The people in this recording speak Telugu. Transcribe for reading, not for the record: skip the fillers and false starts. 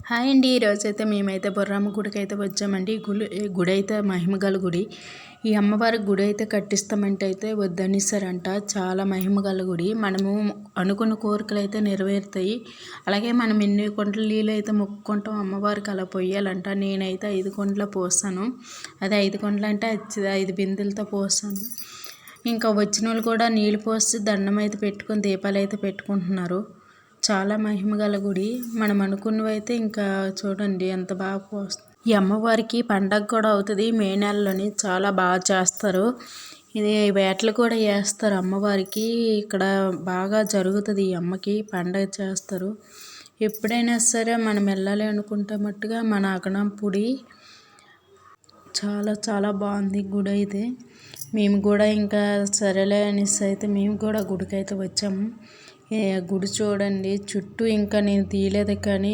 హాయ్ అండి. ఈరోజైతే మేమైతే బొర్రమ్మ గుడికి అయితే వచ్చామండి. గుడి అయితే మహిమగల గుడి. ఈ అమ్మవారి గుడి అయితే కట్టిస్తామంటే అయితే వద్దనిస్తారంట. చాలా మహిమగల గుడి. మనము అనుకున్న కోరికలు అయితే నెరవేరుతాయి. అలాగే మనం ఎన్ని కుంటల నీళ్ళు అయితే మొక్కుకుంటాం అమ్మవారికి అలా పోయాలంట. నేనైతే 5 కుంటలు పోస్తాను. అదే 5 కుంటలు అంటే 5 బిందెలతో పోస్తాను. ఇంకా వచ్చిన వాళ్ళు కూడా నీళ్ళు పోసి దండం అయితే పెట్టుకొని దీపాలు అయితే పెట్టుకుంటున్నారు. చాలా మహిమగల గుడి. మనం అనుకున్నవైతే ఇంకా చూడండి ఎంత బాగా ఈ అమ్మవారికి పండగ కూడా అవుతుంది. మే నెలలోని చాలా బాగా చేస్తారు. ఇది వేటలు కూడా వేస్తారు అమ్మవారికి. ఇక్కడ బాగా జరుగుతుంది. ఈ అమ్మకి పండగ చేస్తారు. ఎప్పుడైనా సరే మనం వెళ్ళాలి అనుకుంటే మట్టుగా మన అగనంపుడి చాలా చాలా బాగుంది గుడి అయితే. మేము కూడా ఇంకా సరేలే అనేసి అయితే మేము కూడా గుడికి అయితే వచ్చాము. గుడి చూడండి చుట్టూ ఇంకా నేను తీయలేదు కానీ